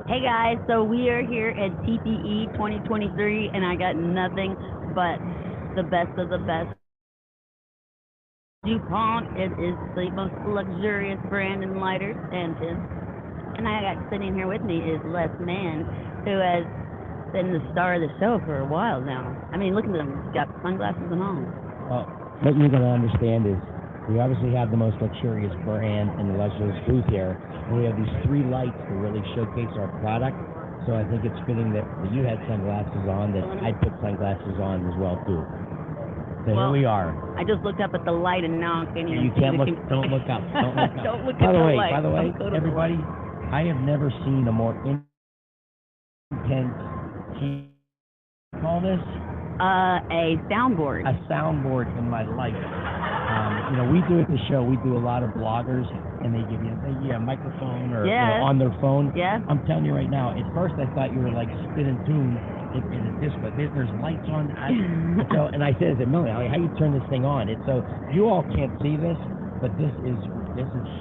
Hey guys, so we are here at TPE 2023, and I got nothing but the best of the best. Dupont, it is the most luxurious brand in lighters and pins. And I got sitting here with me is Mann, who has been the star of the show for a while now. I mean, look at him, he's got sunglasses and all. Well, what you're going to understand is we obviously have the most luxurious brand and the luxurious booth here, and we have these three lights to really showcase our product. So I think it's fitting that you had sunglasses on, that I put sunglasses on as well too. So Well, here we are. I just looked up at the light and now I can't even You can't look. Don't look up. Don't look up. Don't look by at the the way, light. by the way, everybody, I have never seen a more intense. Call this a soundboard. a soundboard in my life. We do at the show. We do a lot of bloggers, and they give you a microphone or on their phone. Yeah. I'm telling you right now. At first, I thought you were like spinning tune in a disc, but there's lights on. And I said, Millie, how you turn this thing on? So you all can't see this, but this is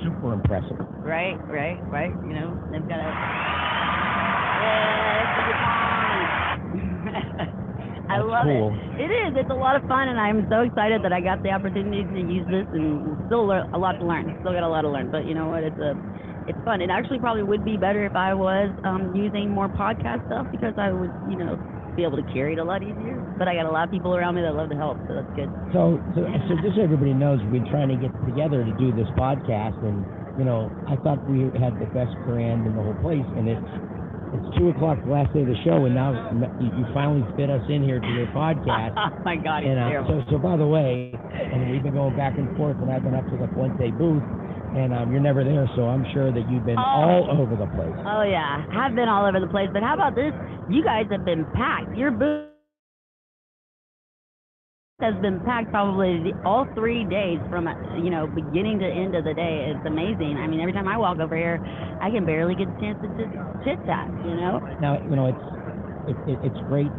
super impressive. Right. You know, they've got a. Yeah, I love cool. it. It is. It's a lot of fun, and I'm so excited that I got the opportunity to use this, and still a lot to learn. Still got a lot to learn, but you know what? It's fun. It actually probably would be better if I was using more podcast stuff, because I would, be able to carry it a lot easier. But I got a lot of people around me that love to help, so that's good. So just so everybody knows, we've been trying to get together to do this podcast, and I thought we had the best brand in the whole place, and it's 2:00, the last day of the show, and now you finally fit us in here to your podcast. Oh my God, it's terrible. So by the way, and we've been going back and forth, and I've been up to the Puente booth, and you're never there, so I'm sure that you've been all over the place. Oh yeah, I've been all over the place, but how about this? You guys have been packed. Your booth has been packed probably all 3 days from beginning to end of the day. It's amazing. I mean, every time I walk over here, I can barely get a chance to just chit chat. Now it's great,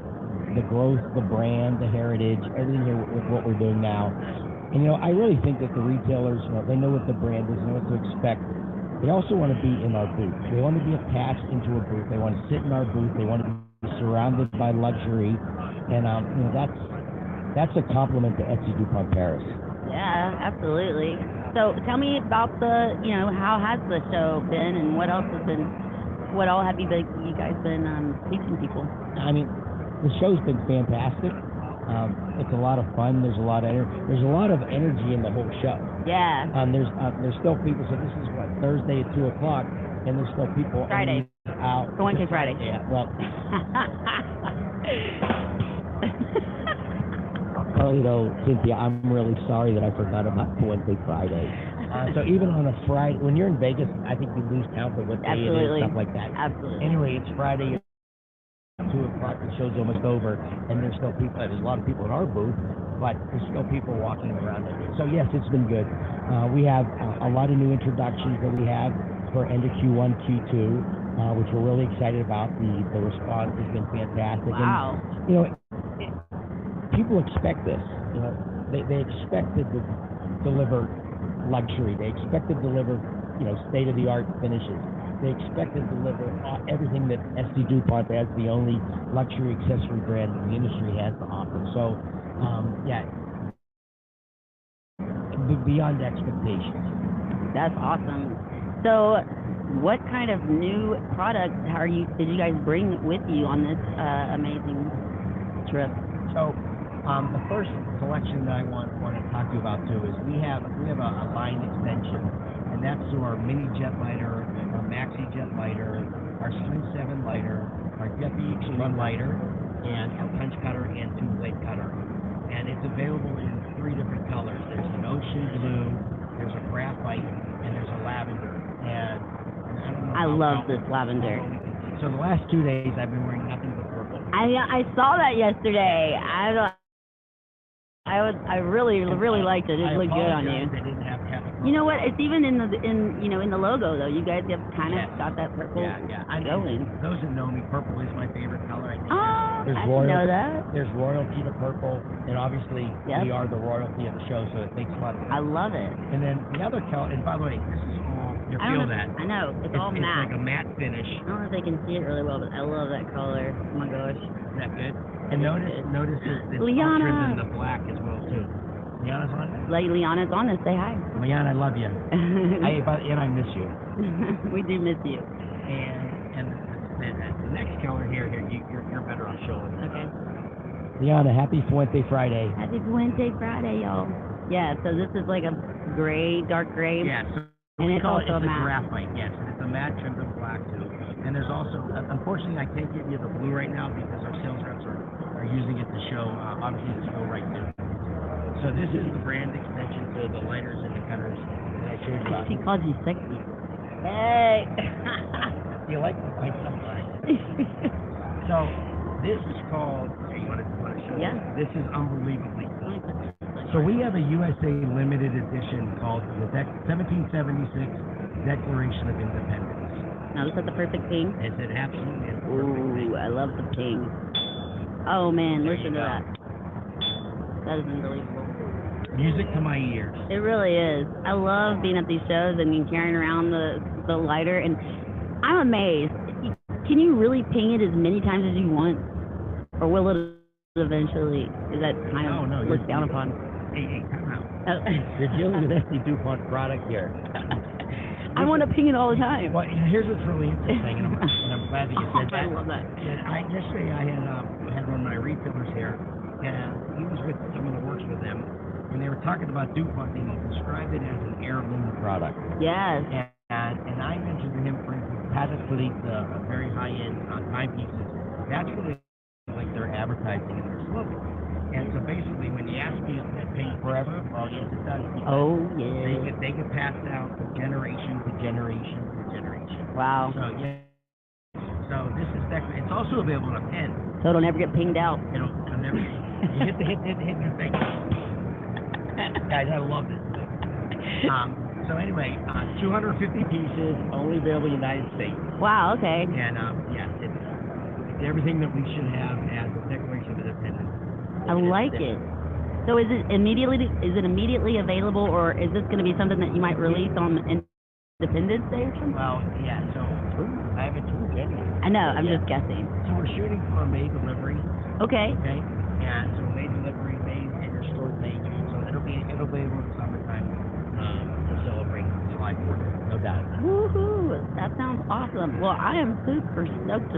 the growth, the brand, the heritage, everything here with what we're doing now. And I really think that the retailers, they know what the brand is, they know what to expect. They also want to be in our booth. They want to be attached into a booth. They want to sit in our booth. They want to be surrounded by luxury, and that's a compliment to ST Dupont Paris. Yeah, absolutely. So tell me about how has the show been, and what all have you guys been teaching people? I mean, the show's been fantastic. It's a lot of fun. There's a lot of energy in the whole show. Yeah. There's still people. So this is Thursday at 2:00, and there's still people. Friday. Out. So Wednesday, Friday. Yeah. Well. Carlito, Cynthia, I'm really sorry that I forgot about Wednesday, Friday. So even on a Friday, when you're in Vegas, I think you lose count of what day it is, stuff like that. Absolutely. Anyway, it's Friday at 2:00. The show's almost over, and there's still people. There's a lot of people in our booth, but there's still people walking around. So yes, it's been good. We have a lot of new introductions that we have for end of Q1, Q2, which we're really excited about. The response has been fantastic. Wow. And, people expect this. They expect it to deliver luxury. They expect to deliver, state-of-the-art finishes. They expect to deliver everything that ST Dupont, as the only luxury accessory brand in the industry, has to offer. So, beyond expectations. That's awesome. So, what kind of new products did you guys bring with you on this amazing trip? So, the first collection that I want to talk to you about too is we have a line extension, and that's through our mini jet lighter, our maxi jet lighter, our Swing 7 lighter, our Deputy X1 lighter, and our punch cutter and two-blade cutter. And it's available in 3 different colors. There's an ocean blue, there's a graphite, and there's a lavender. And I don't know. I love this lavender. So the last 2 days I've been wearing nothing but purple. I saw that yesterday. I really liked it. It looked good on you. They didn't have You know what? It's even in the logo though. You guys have kind of got that purple going. Those that know me, purple is my favorite color. I didn't know that. There's royalty to purple, and obviously we are the royalty of the show, so it makes a lot of sense. I love it. And then the other color, and by the way, this is all You I don't feel know, that? I know. It's all It's matte. like a matte finish. I don't know if they can see it really well, but I love that color. Oh my gosh. Is that good? And notice this Liana. trimmed in the black as well too. Liana's on it? Like Liana's on this. Say hi. Liana, I love you. And I miss you. We do miss you. And the next color here, you're better off showing this. Okay. Liana, happy Fuente Friday. Happy Fuente Friday, y'all. Yeah, so this is like a gray, dark gray. Yeah, so and we it's call it also a a matte. graphite, yes. It's a matte trimmed in black too. And there's also, unfortunately, I can't give you the blue right now because our sales reps are using it to show, obviously, to show right now. So this is the brand extension to the lighters and the cutters that I showed you. She called you sexy. Hey! You like somebody. So this is called, here, you want to show Yeah. This is unbelievably cool. So we have a USA limited edition called the 1776 Declaration of Independence. Now, is that the perfect pink? It's an absolutely perfect thing. Ooh, I love the pink. Oh man, There listen you to go. that. That is unbelievable. Music to my ears. It really is. I love being at these shows and carrying around the lighter, and I'm amazed. Can you really ping it as many times as you want, or will it eventually? Is that kind of looked down upon? Hey, come out. Oh. You're dealing with ST Dupont product here. I want to ping it all the time. Well, here's what's really interesting, and I'm glad that you said that. I love that. Yesterday I had one of my retailers here, and he was with someone that works with them, and they were talking about DuPont, and he described it as an heirloom product. Yes. And I mentioned to him, for instance, Patek Philippe, the very high-end timepieces. That's really like their advertising and their slogan. And so basically, when you ask me, is it paid forever? Well, yes, it does. Oh, yeah. They get passed down from generation to generation to generation. Wow. So yeah. So this is it's also available in a pen. So it'll never get pinged out. It'll never. You hit your thing. Guys, I love this thing. So anyway, 250 pieces, only available in the United States. Wow. Okay. And yes, it's everything that we should have as a Declaration of Independence. I like it. So is it immediately available, or is this going to be something that you might release on Independence Day or something? Well, yeah. So I haven't told you anything. I know. I'm just guessing. So we're shooting for a May delivery. Okay. Okay. And so May delivery, May in your stores, May, June. So it'll be able in summertime to celebrate July 4th, no doubt. Woohoo! That sounds awesome. Well, I am super stoked to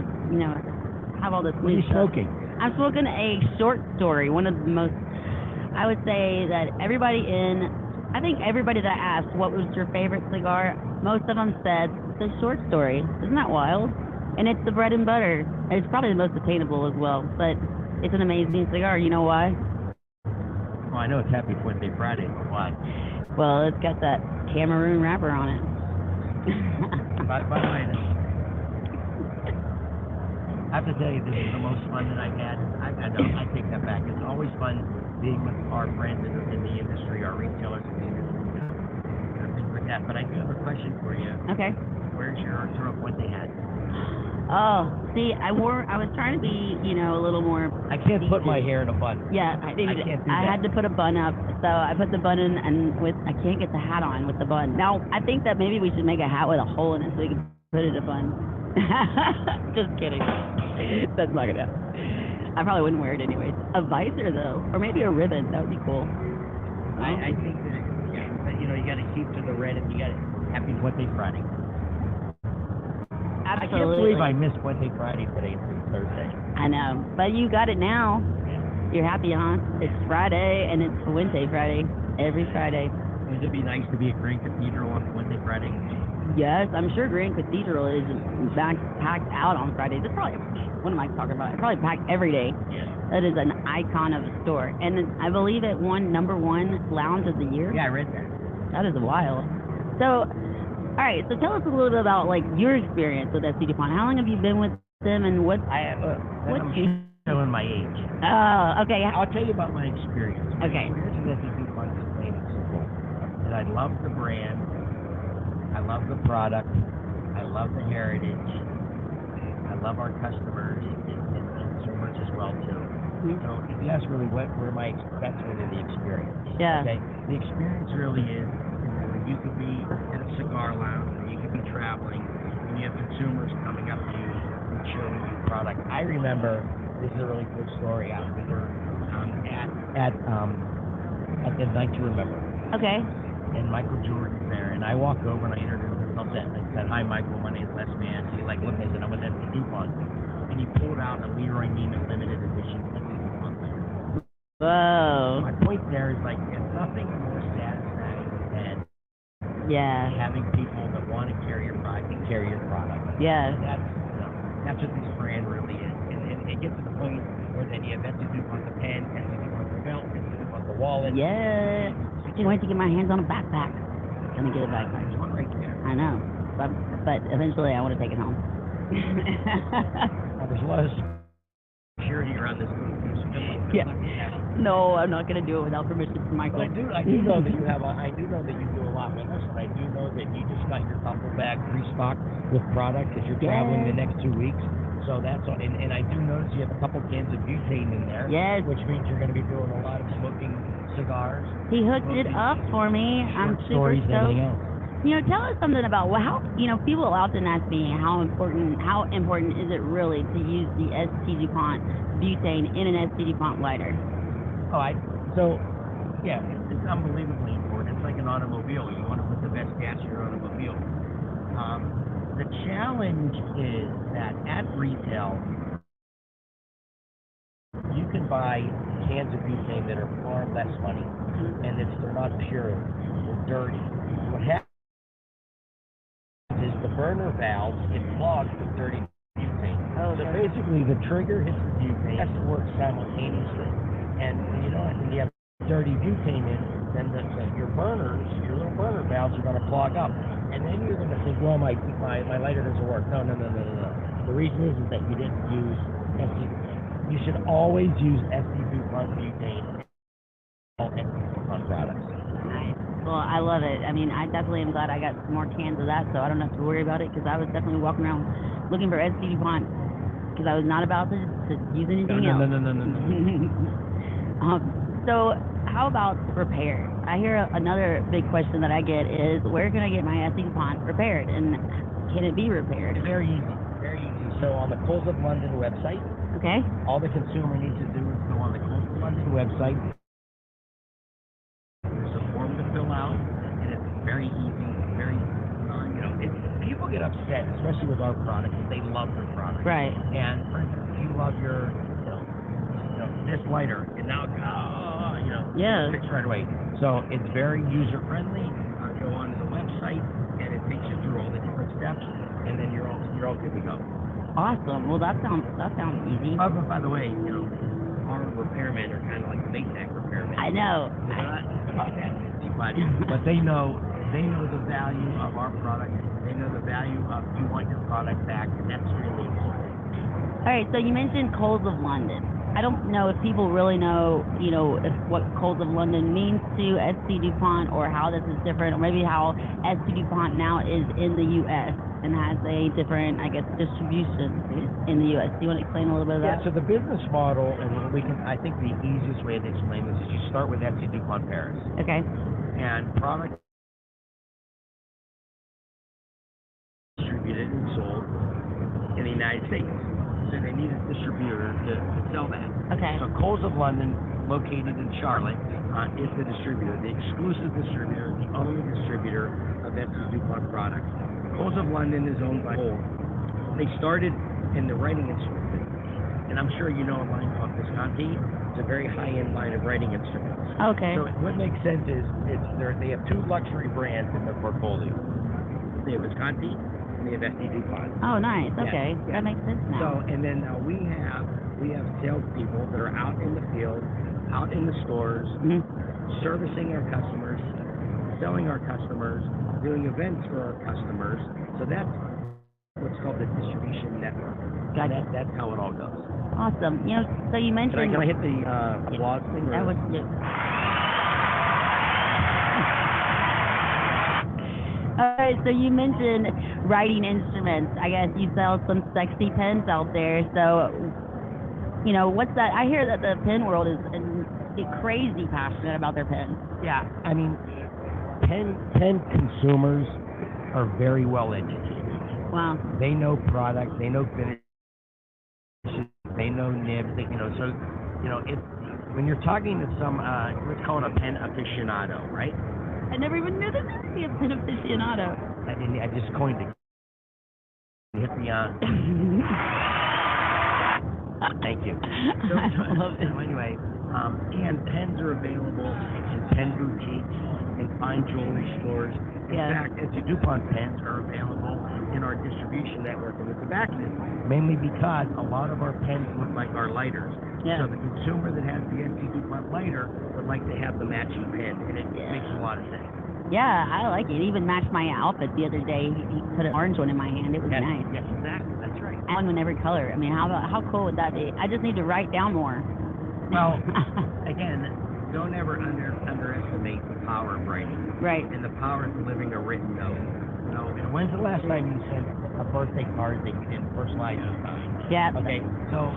have all this What are new you stuff. smoking? I'm smoking a short story. One of the most, I would say that I think everybody that asked what was your favorite cigar, most of them said the short story. Isn't that wild? And it's the bread and butter. And it's probably the most attainable as well, but it's an amazing cigar. You know why? Well, I know it's Happy Fuente Friday, but why? Well, it's got that Cameroon wrapper on it. By the way, I have to tell you, this is the most fun that I've had. I take that back. It's always fun being with our friends in the industry, our retailers in the industry, things like that. But I do have a question for you. Okay. Where's your Arturo Fuente hat? Oh, see, I was trying to be, a little more. I can't put my hair in a bun. Yeah, I can't do that. I had to put a bun up, so I put the bun in, and I can't get the hat on with the bun. Now, I think that maybe we should make a hat with a hole in it so we can put it in a bun. Just kidding. That's not gonna happen. I probably wouldn't wear it anyways. A visor though, or maybe a ribbon. That would be cool. I think that but you got to keep to the red if you got it. Happy Fuente Friday. Absolutely. I can't believe I missed Fuente Friday today, Thursday. I know, but you got it now. You're happy, huh? It's Friday, and it's Fuente Friday. Every Friday. Would it be nice to be at Grand Cathedral on Fuente Friday? Yes, I'm sure Grand Cathedral is packed out on Fridays. It's probably, what am I talking about? It's probably packed every day. Yeah. That is an icon of a store. And I believe it won #1 lounge of the year. Yeah, I read that. That is wild. So, all right, so tell us a little bit about, your experience with ST Dupont. How long have you been with them, and what? I'm showing my age. Oh, okay. I'll tell you about my experience. My Okay. experience with ST Dupont is plain and simple. That I love the brand. I love the product. I love the heritage. I love our customers and consumers as well too. Mm-hmm. So if you ask really where that's really the experience. Yeah. Okay. The experience really is in the you could be at a cigar lounge, or you could be traveling, and you have consumers coming up to you and showing you product. I remember, this is a really cool story. We were at the Night to Remember. Okay. And Michael Jordan's there, and I walked over and I introduced myself and I said, "Hi, Michael, my name's Les Mann." So he like looked at me and said, "I'm with ST Dupont." And he pulled out a Leroy Neiman limited edition ST Dupont lighter. Whoa. My point there is like, it's nothing more satisfying than having people that want to carry your product and carry your product. Yeah. That's what this brand really is. And it gets to the point where then you have ST Dupont the pen, ST Dupont the belt, ST Dupont the wallet. Yeah. I can't wait to get my hands on a backpack. Gonna get a backpack. There's one right there. I know, but eventually I want to take it home. There's a lot of security around this. Yeah. No, I'm not gonna do it without permission from Michael. But I do know that you have. I do know that you do a lot with us, and I do know that you just got your duffel bag restocked with product because you're traveling the next 2 weeks. So that's all, and I do notice you have a couple cans of butane in there. Yes. Which means you're going to be doing a lot of smoking cigars. He hooked it up for me. I'm super stoked. stoked. Tell us something about how people often ask me how important is it really to use the ST Dupont butane in an ST Dupont lighter? It's unbelievably important. It's like an automobile. You want to put the best gas in your automobile. The challenge is that at retail, you can buy cans of butane that are far less money, and they're not pure, they're dirty. What happens is the burner valves get clogged with dirty butane. So basically, the trigger hits the butane, has to work simultaneously. And when you have dirty butane in, then your little burner valves are going to clog up. And then you're going to think, well, my lighter doesn't work. No. The reason is that you didn't use ST. You should always use ST Dupont butane on ST Dupont products. Nice. Well, I love it. I mean, I definitely am glad I got some more cans of that, so I don't have to worry about it, because I was definitely walking around looking for ST Dupont, because I was not about to use anything else. No. So how about repair? I hear another big question that I get is, where can I get my ST Dupont repaired, and can it be repaired? Very easy. So on the Coles of London website, all the consumer needs to do is go on the Coles of London website. There's a form to fill out, and it's very easy. People get upset, especially with our product, because they love their product. Right. And for instance, if you love your, this lighter, and now, fix right away. So it's very user friendly. Go onto the website, and it takes you through all the different steps, and then you're all good to go. Awesome. Well, that sounds easy. But by the way, our repairmen are kind of like Baytech repairmen. I know. They're not fancy, but they know the value of our product. They know the value of you want your product back, and that's really important. All right. So you mentioned Coles of London. I don't know if people really know, if what Coles of London means to ST Dupont, or how this is different, or maybe how ST Dupont now is in the U.S. and has a different, distribution in the U.S. Do you want to explain a little bit of that? Yeah, so the business model, and I think the easiest way to explain this is you start with ST Dupont Paris. Okay. And product distributed and sold in the United States. So they need a distributor to sell that. Okay. So Coles of London, located in Charlotte, is the distributor, the exclusive distributor, the only distributor of ST Dupont products. Coles of London is owned by Kohl. They started in the writing instrument business, and I'm sure you know a line called Visconti. It's a very high-end line of writing instruments. Okay. So what makes sense is they have two luxury brands in their portfolio. They have Visconti, and they have ST Dupont. Oh, nice. Okay, that makes sense now. So, and then we have salespeople that are out in the field, out in the stores, servicing our customers, selling our customers, doing events for our customers. So that's what's called the distribution network. Gotcha. That's how it all goes. Awesome. So you mentioned. Can I hit the blog thing? That was. All right, so you mentioned writing instruments. I guess you sell some sexy pens out there. So, what's that? I hear that the pen world is crazy passionate about their pens. Yeah, I mean, pen consumers are very well educated. Wow. They know product, they know finishes, they know nibs. So it's when you're talking to some, let's call it a pen aficionado, right? I never even knew that there would be a pen aficionado. I just coined it. Hit the Thank you. I love it. So anyway, and pens are available in pen boutiques and fine jewelry stores. In fact, ST Dupont pens are available in our distribution network in the tobacconist, mainly because a lot of our pens look like our lighters. Yeah. So the consumer that has the ST Dupont lighter would like to have the matching pen, and it makes a lot of sense. Yeah, I like it. It even matched my outfit the other day. He put an orange one in my hand. It was nice. Yes, exactly. That's right. One in every color. I mean, how cool would that be? I just need to write down more. Well, again, don't ever underestimate the power of writing. Right. And the power of delivering a written note. When's the last time you sent a birthday card that you didn't personalize your time? Yeah. Okay. So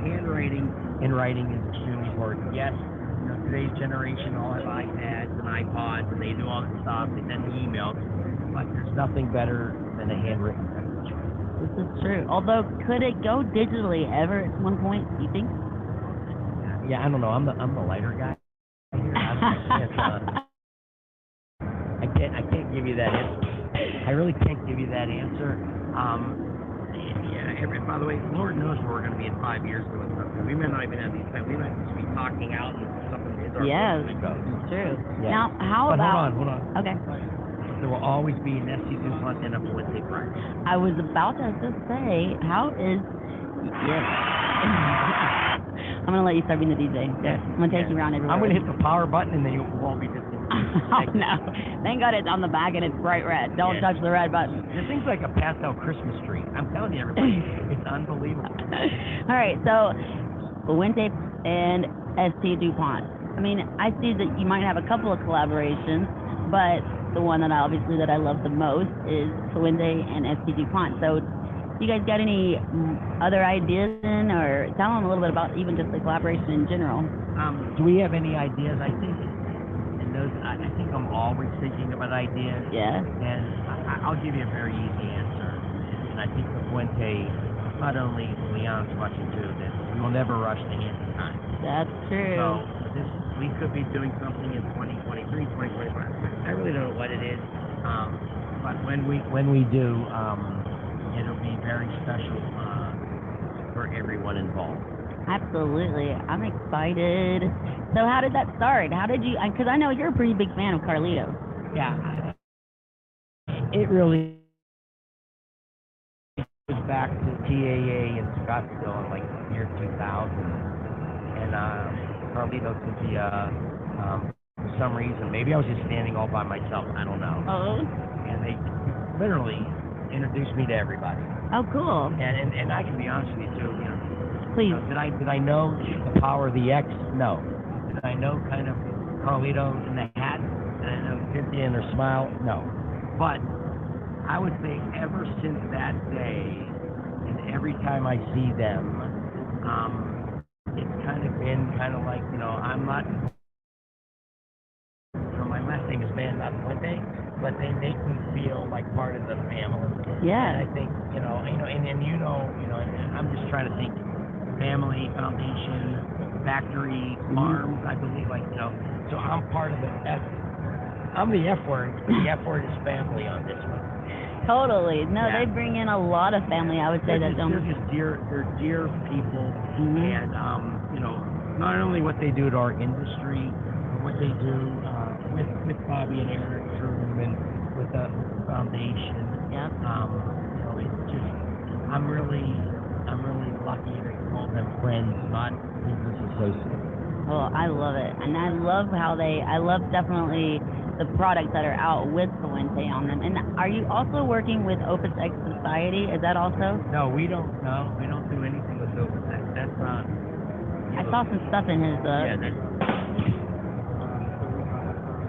handwriting and writing is extremely important. Yes. Today's generation all have iPads and iPods, and they do all this stuff. They send me emails, but there's nothing better than a handwritten message. This is true. Although, could it go digitally ever at one point? Do you think? Yeah, I don't know. I'm the lighter guy. I can't give you that answer. I really can't give you that answer. By the way, Lord knows where we're going to be in 5 years doing something. We may not even have these things. We might just be talking out and something is our it's true. Yeah. Now, how but about... Hold on. Okay. There will always be an ST Dupont and a Fuente price. I was about to just say, how is... Yes. I'm going to let you start being the DJ. Yes. I'm going to take you around everywhere. I'm going to hit the power button and then you won't be disconnected. Oh, no. Thank God it's on the back and it's bright red. Don't touch the red button. This thing's like a pastel Christmas tree. I'm telling you, everybody, it's unbelievable. All right, so Fuente and ST Dupont. I mean, I see that you might have a couple of collaborations, but the one that I love the most is Fuente and ST Dupont. So, you guys got any other ideas or tell them a little bit about even just the collaboration in general? Do we have any ideas? I think I'm always thinking about ideas. Yeah. And I'll give you a very easy answer. And I think the Fuente, not only Leon's watching too, that we will never rush to hand in time. That's true. So we could be doing something in 2023, 2025. I really don't know what it is. But when we do, it'll be very special for everyone involved. Absolutely. I'm excited. So how did that start? How did you, because I know you're a pretty big fan of Carlito. Yeah. It really goes back to TAA in Scottsdale in like the year 2000. And Carlito took the, for some reason, maybe I was just standing all by myself. I don't know. Oh. And they literally introduced me to everybody. Oh, cool. And I can be honest with you too. Please. Did I know the power of the X? No. Did I know kind of Carlito in the hat? Did I know Cynthia and her smile? No. But I would say ever since that day, and every time I see them, it's kind of been kind of like, I'm not. My last name is Mann, not Fuente, but they make me feel like part of the family. Yeah. And I think, and I'm just trying to think. Family, foundation, factory, farms, I believe, so I'm part of the F. I'm the F word. The F word is family on this one. Totally. No, They bring in a lot of family. I would say they're just dear people, and not only what they do to our industry, but what they do with Bobby and Eric and with the foundation. Yep. It's just I'm really lucky to call them friends, not business associates. Well, I love it. And I love definitely the products that are out with Fuente on them. And are you also working with Opus X Society? Is that also? No, we don't do anything with Opus X. That's not. I saw some stuff in his.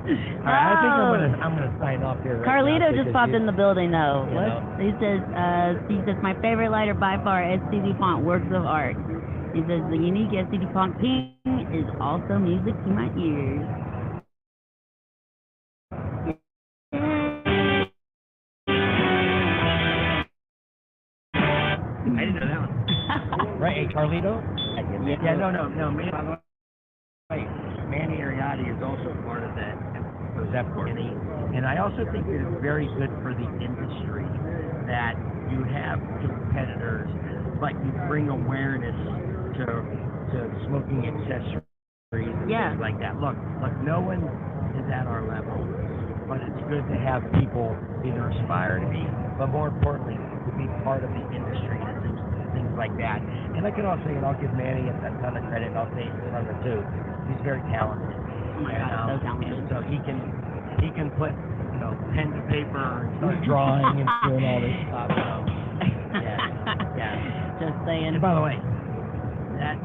All right, I think I'm gonna sign off here. Right Carlito now just popped in the building though. He says my favorite lighter by far, ST Dupont works of art. He says the unique ST Dupont ping is also music to my ears. I didn't know that one. Right, hey, Carlito? Yeah, no. Manny Ariati is also part of that. And I also think that it's very good for the industry that you have competitors, but you bring awareness to smoking accessories and things like that. Look, no one is at our level, but it's good to have people either aspire to be, but more importantly, to be part of the industry and things like that. And I can also say, and I'll give Manny a ton of credit, and I'll say it from him too. He's very talented. Oh my God, so talented. And so he can put, pen to paper and start drawing and doing all this stuff. So, yeah. Just saying. And by the way, that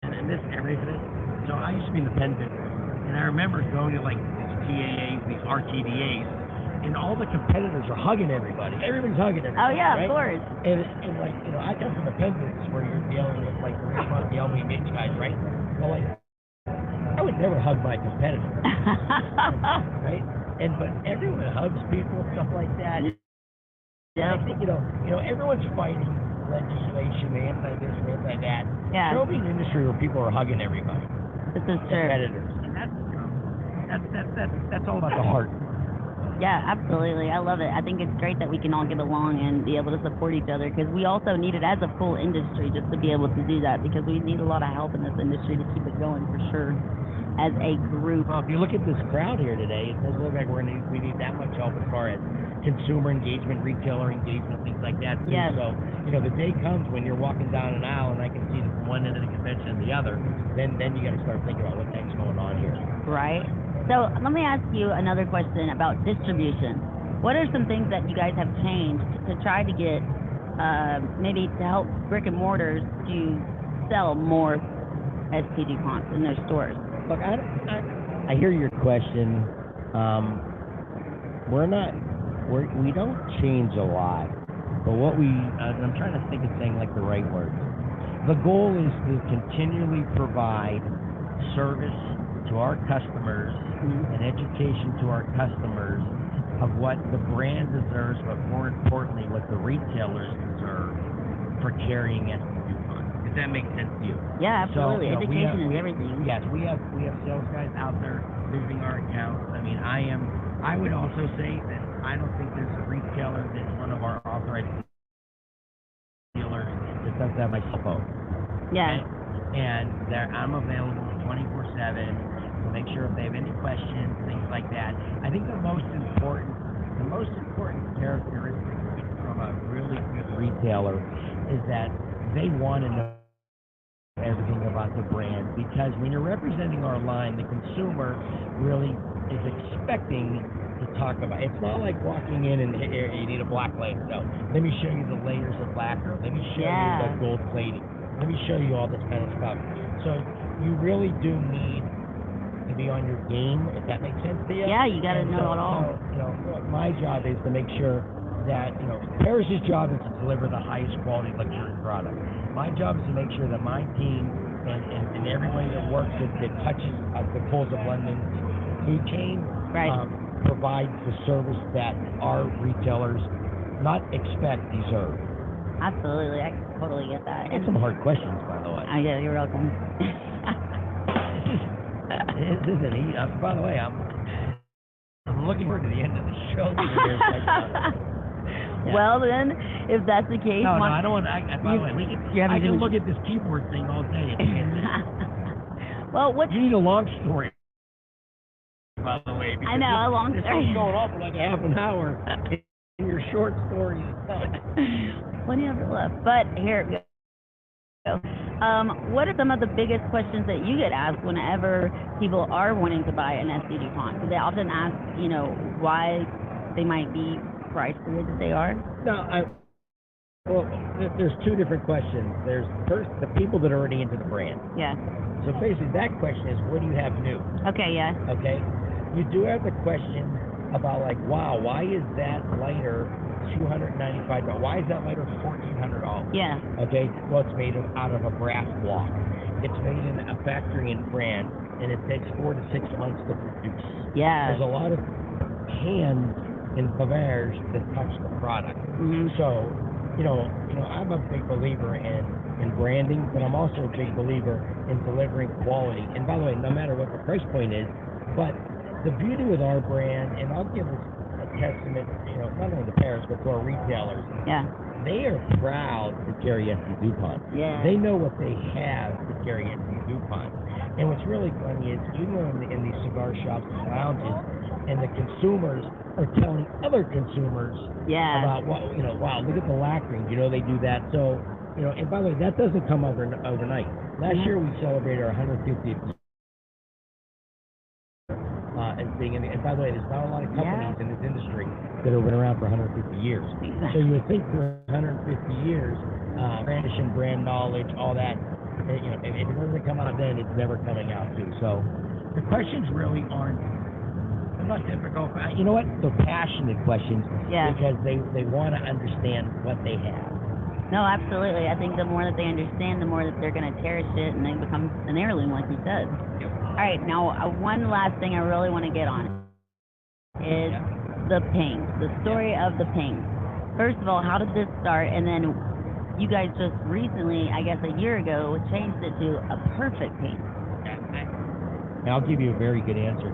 and this everybody for this. So I used to be in the pen business, and I remember going to like these TAAs, these RTDAs, and all the competitors are hugging everybody. Everybody's hugging everybody. Oh yeah, right? of course. And like, I come from the pen business where you're dealing with like the Raymond, the LB guys, right? Well, like, I would never hug my competitor, right? But everyone hugs people, stuff like that. Yeah. I think everyone's fighting legislation, anti-this, anti-that. Yeah. Show me an industry where people are hugging everybody. This is true. Competitors. And that's all about the heart. Yeah, absolutely. I love it. I think it's great that we can all get along and be able to support each other, because we also need it as a full industry just to be able to do that, because we need a lot of help in this industry to keep it going for sure as a group. Well, if you look at this crowd here today, it doesn't look like we need that much help as far as consumer engagement, retailer engagement, things like that too. Yes. So, the day comes when you're walking down an aisle and I can see it from one end of the convention to the other, then you got to start thinking about what the heck's going on here. Right. So let me ask you another question about distribution. What are some things that you guys have changed to try to get maybe to help brick and mortars to sell more ST Duponts in their stores? Look, I hear your question. We don't change a lot, but what I'm trying to think of saying like the right words. The goal is to continually provide service to our customers and education to our customers of what the brand deserves, but more importantly, what the retailers deserve for carrying ST Dupont. Does that make sense to you? Yeah, absolutely. So, education is everything. Yes, we have sales guys out there visiting our accounts. I mean, I would also say that I don't think there's a retailer that's one of our authorized dealers that doesn't have my cell phone. Yeah. Okay? And I'm available 24/7. Make sure if they have any questions, things like that. I think the most important characteristic from a really good retailer is that they want to know everything about the brand, because when you're representing our line, the consumer really is expecting to talk about. It's not like walking in and you need a black light. No, let me show you the layers of lacquer. Let me show you the gold plating. Let me show you all this kind of stuff. So you really do need to be on your game, if that makes sense to you. Yeah, you got to know it all. So, my job is to make sure that, Paris's job is to deliver the highest quality luxury product. My job is to make sure that my team and everybody that works that touches the Coles of London food chain provides the service that our retailers not expect, deserve. Absolutely, I totally get that. And some hard questions, by the way. Yeah, you're welcome. By the way, I'm looking forward to the end of the show. Well, then, if that's the case, no, I don't want. By the way, I can look at this keyboard thing all day. Well, what? You need a long story. By the way, I know, a long story. It's going on for like half an hour, and your short story is done. Plenty of it left, but here. What are some of the biggest questions that you get asked whenever people are wanting to buy an ST Dupont? Do they often ask, why they might be priced the way that they are? No, well, there's two different questions. There's first the people that are already into the brand. Yeah. So basically, that question is, what do you have new? Okay. Yeah. Okay. You do have the question about like, wow, why is that lighter $295? Why is that lighter $1,400? Yeah. Okay. Well, it's made out of a brass block. It's made in a factory in France, and it takes 4 to 6 months to produce. Yeah. There's a lot of hands and favors that touch the product. Mm-hmm. So I'm a big believer in branding, but I'm also a big believer in delivering quality. And by the way, no matter what the price point is, but the beauty with our brand, and I'll give a testament, not only to parents, but to our retailers. Yeah. They are proud to carry ST Dupont. Yeah. They know what they have to carry ST Dupont. And what's really funny is you go in these cigar shops and lounges, and the consumers are telling other consumers about wow, look at the lacquering. They do that. So, and by the way, that doesn't come overnight. Last year we celebrated our 150th and by the way, there's not a lot of companies in this industry that have been around for 150 years. So you would think for 150 years, brandishing brand knowledge, all that, if it doesn't come out then, it's never coming out too. So the questions really aren't, they're not difficult. You know what? They're passionate questions because they want to understand what they have. No, absolutely. I think the more that they understand, the more that they're going to cherish it, and they become an heirloom, like you said. Yep. All right, now one last thing I really want to get on is the ping, the story of the ping. First of all, how did this start? And then you guys just recently, I guess a year ago, changed it to a perfect ping. And I'll give you a very good answer.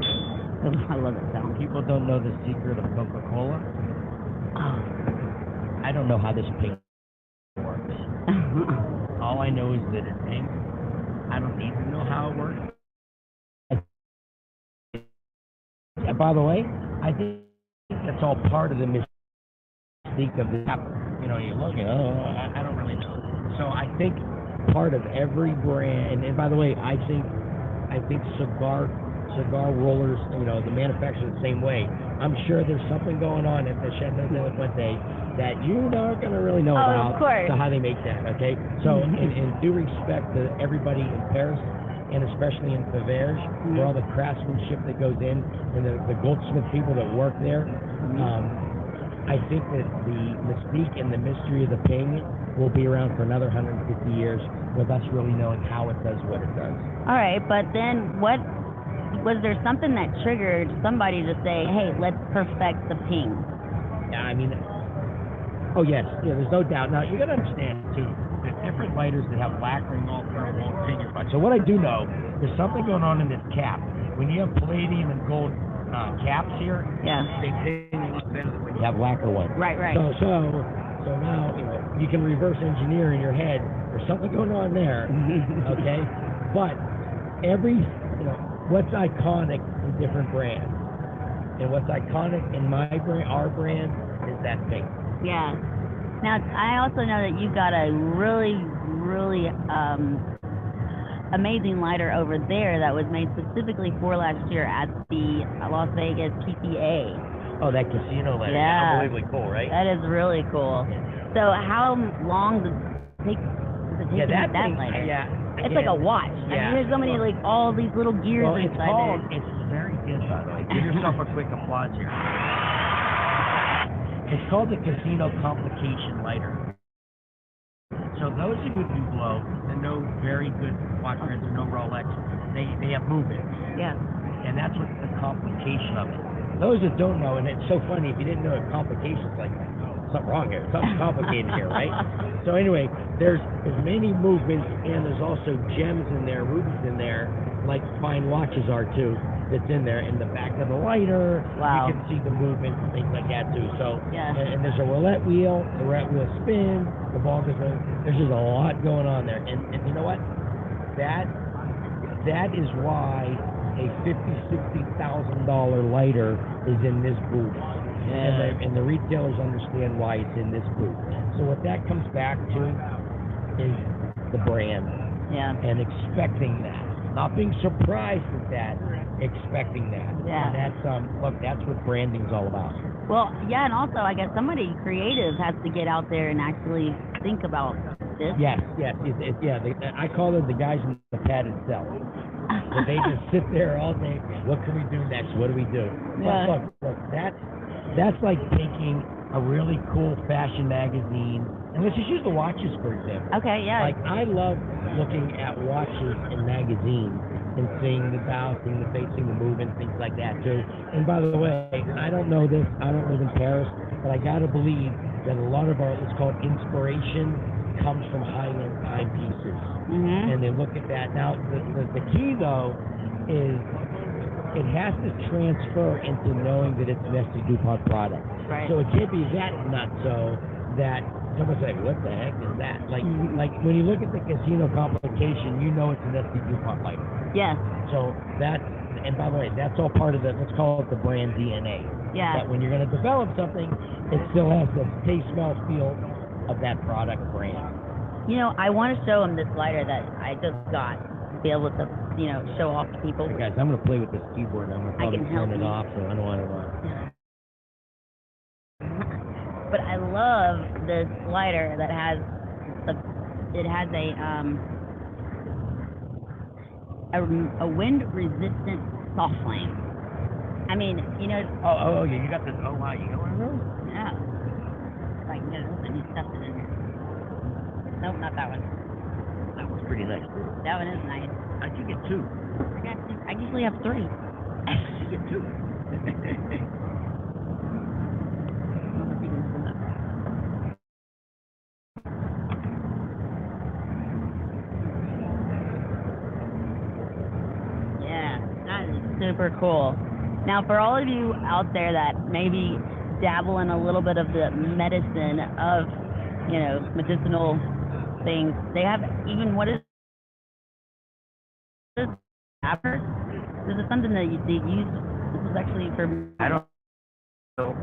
I love it sound. People don't know the secret of Coca-Cola. I don't know how this ping works. All I know is that it pings. I don't even know how it works. By the way, I think that's all part of the mystique of the app. You look at, I don't really know. So I think part of every brand, and by the way, I think cigar rollers, the manufacturer the same way. I'm sure there's something going on at the Chateau de la Fuente that you're not going to really know about. Of course. So how they make that, okay? So in due respect to everybody in Paris, and especially in Faverges, for all the craftsmanship that goes in, and the goldsmith people that work there, I think that the mystique and the mystery of the ping will be around for another 150 years with us really knowing how it does what it does. All right, but then what, was there something that triggered somebody to say, hey, let's perfect the ping? Yeah, I mean, oh yes, there's no doubt. Now, you got to understand, too, there's different lighters that have lacquering all through won't ping your butt. So what I do know, there's something going on in this cap. When you have palladium and gold caps here, they ping a lot better than when you have lacquer ones. Right. So now, you can reverse engineer in your head. There's something going on there, okay? But what's iconic in different brands, and what's iconic in my brand, our brand, is that ping. Yeah. Now, I also know that you've got a really, really amazing lighter over there that was made specifically for last year at the Las Vegas TPE. Oh, that casino lighter. Yeah. Unbelievably cool, right? That is really cool. So how long does it take to make that lighter? It's like a watch. I mean, there's so many, all these little gears inside there. It's very good, by the way. Give yourself a quick applause here. It's called the Casino Complication Lighter. So those of you who blow, and know very good watch brands or no Rolex, they have movement. Yeah. And that's what the complication of it. Those that don't know, and it's so funny, if you didn't know what complications, like, something wrong here, something complicated here, right? So anyway, there's many movements, and there's also gems in there, rubies in there, like fine watches are too, that's in there. In the back of the lighter, you can see the movement and things like that too. So, and there's a roulette wheel, the roulette wheel spins, the ball goes in. There's just a lot going on there. And you know what? That is why a $50,000-$60,000 lighter is in this booth. And the retailers understand why it's in this booth. So what that comes back to is the brand. And expecting that. Not being surprised at that, expecting that. And that's what branding's all about. Well, and also I guess somebody creative has to get out there and actually think about this. Yes. I call them the guys in the padded cell. So they just sit there all day. What can we do next? What do we do? Look, that's like taking a really cool fashion magazine, and let's just use the watches for example. Okay, yeah. Like I love looking at watches in magazines and seeing the dial, seeing the face, seeing the movement, things like that too. And by the way, I don't know this. I don't live in Paris, but I gotta believe that a lot of our, it's called inspiration, comes from high-end timepieces. Mhm. And they look at that. Now, the key, though, is it has to transfer into knowing that it's an ST Dupont product. Right. So it can't be that nutso that someone's like, what the heck is that? Like, like when you look at the casino complication, you know it's an ST Dupont lighter. Yes. So that's, and by the way, that's all part of the, let's call it the brand DNA. Yeah. That when you're going to develop something, it still has the taste, smell, feel of that product brand. You know, I want to show them this lighter that I just got to be able to, you know, show off to people. Hey guys, I'm going to play with this keyboard. I'm going to probably turn it off, so I don't want to But I love this lighter that has it has a wind resistant soft flame. I mean, you know. Oh, yeah, you got this. Oh, wow, you got one of those? Yeah. If I can get it open, you stuffed it in here. Nope, not that one. That one's pretty nice, too. That one is nice. How'd you get two? I got two. I usually have three. You get two. Yeah, that is super cool. Now, for all of you out there that maybe dabble in a little bit of the medicine of, you know, medicinal things, they have even what is this? Apper? This is something that you use. This is actually for. I don't know.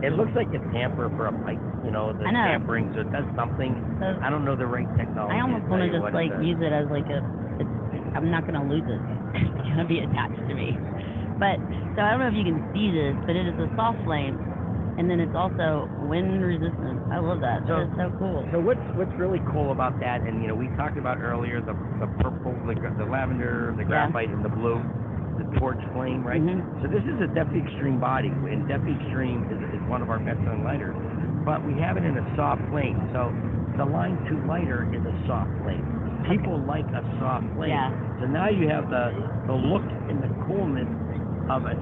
It looks like a tamper for a pipe, you know, the tampering, so it does something. I don't know the right technology. I almost want to just like use it as like I'm not going to lose it. It's going to be attached to me. But, so I don't know if you can see this, but it is a soft flame, and then it's also wind resistant. I love that. That is so cool. So what's really cool about that, and you know, we talked about earlier the purple, the lavender, the graphite, and the blue, the torch flame, right? Mm-hmm. So this is a DEPI Extreme body, and DEPI Extreme is one of our best-selling lighters, but we have it in a soft flame. So the Line 2 lighter is a soft flame. People like a soft flame. Yeah. So now you have the look and the coolness of a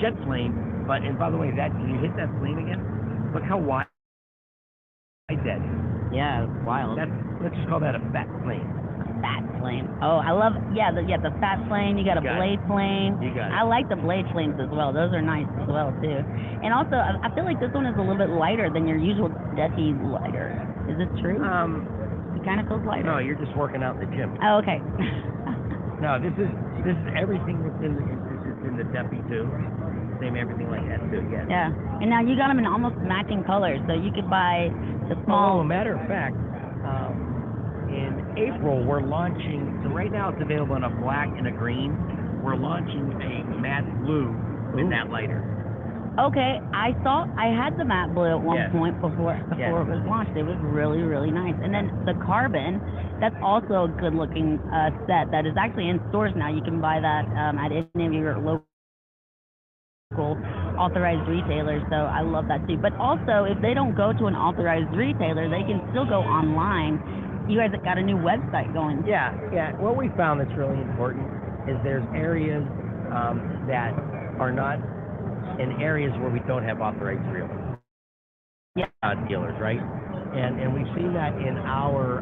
jet flame. But, and by the way, that, can you hit that flame again? Look how wide that is. Yeah, it's wild. Let's just call that a fat flame. Fat flame. Oh, I love, the fat flame. You got a blade flame. You got it. I like the blade flames as well. Those are nice as well, too. And also, I feel like this one is a little bit lighter than your usual DEPI lighter. Is it true? It kind of feels lighter. No, you're just working out in the gym. Oh, okay. No, this is everything that's in the DEPI too. Same everything like that too. Yeah. Yeah. And now you got them in almost matching colors, so you could buy the small. Oh, matter of fact, in April we're launching. So right now it's available in a black and a green. We're launching a matte blue with that lighter. Okay, I had the matte blue at one point before it was launched. It was really, really nice. And then the carbon, that's also a good looking set that is actually in stores now. You can buy that at any of your local authorized retailers. So I love that too. But also, if they don't go to an authorized retailer, they can still go online. You guys got a new website going. Yeah. What we found that's really important is there's areas that are not in areas where we don't have authorized dealers, right? And we've seen that in our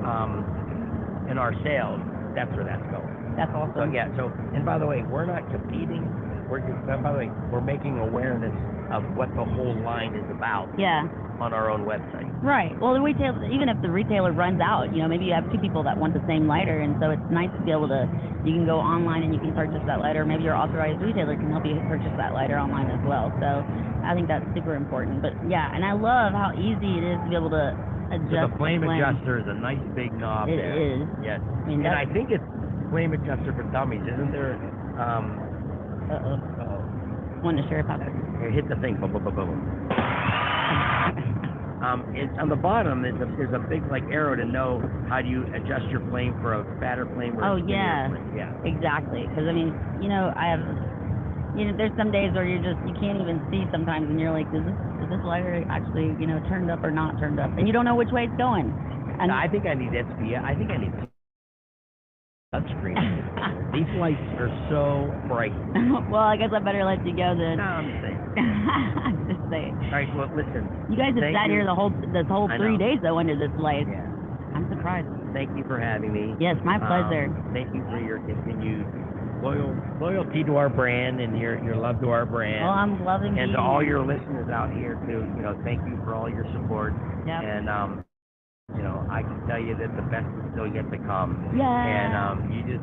sales. That's where that's going. That's awesome. So and by the way, we're not competing. We're making awareness of what the whole line is about. Yeah. On our own website. Right. Well, even if the retailer runs out, you know, maybe you have two people that want the same lighter, and so it's nice to be able to, you can go online and you can purchase that lighter. Maybe your authorized retailer can help you purchase that lighter online as well. So I think that's super important. But yeah, and I love how easy it is to be able to adjust the flame adjuster is a nice big knob there. It is. Yes. I mean, and I think it's flame adjuster for dummies, isn't there? Want to share about it? Here, hit the thing. Boom, boom, boom, boom. It's on the bottom. There's a big like arrow to know how do you adjust your flame for a fatter flame or a skinnier flame. Yeah. Exactly. Because I mean, you know, there's some days where you can't even see sometimes, and you're like, is this lighter actually, you know, turned up or not turned up, and you don't know which way it's going. And I think I need SPF. I think I need touchscreen. These lights are so bright. Well, I guess I better let you go then. No, I'm saying. I'm just saying. All right, well, listen. You guys have thank sat you. here this whole I 3 know. days though under this light. Yeah. I'm surprised. Thank you for having me. Yes, my pleasure. Thank you for your continued loyalty to our brand and your love to our brand. Well, I'm loving and being to all here. your listeners out here too. Thank you for all your support. Yep. And I can tell you that the best is still yet to come. Yeah. And you just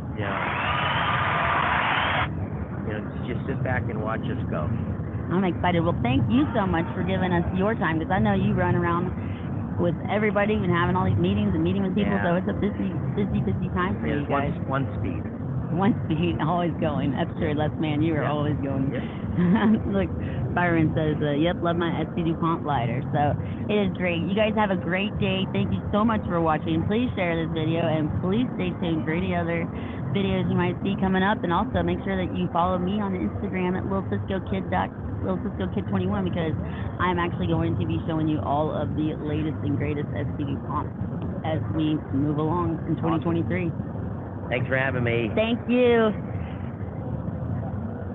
just sit back and watch us go. I'm excited. Well, thank you so much for giving us your time, because I know you run around with everybody and having all these meetings and meeting with people, Yeah. so it's a busy time for you There's guys. one speed. One speed, always going. That's true. Les, man, you are Yep. always going. Yep. Look, Byron says, yep, love my ST Dupont lighter. So it is great. You guys have a great day. Thank you so much for watching. Please share this video, and please stay tuned for any other videos you might see coming up. And also make sure that you follow me on Instagram at LilCiscoKid21, because I'm actually going to be showing you all of the latest and greatest ST Dupont as we move along in 2023. Thanks for having me. Thank you.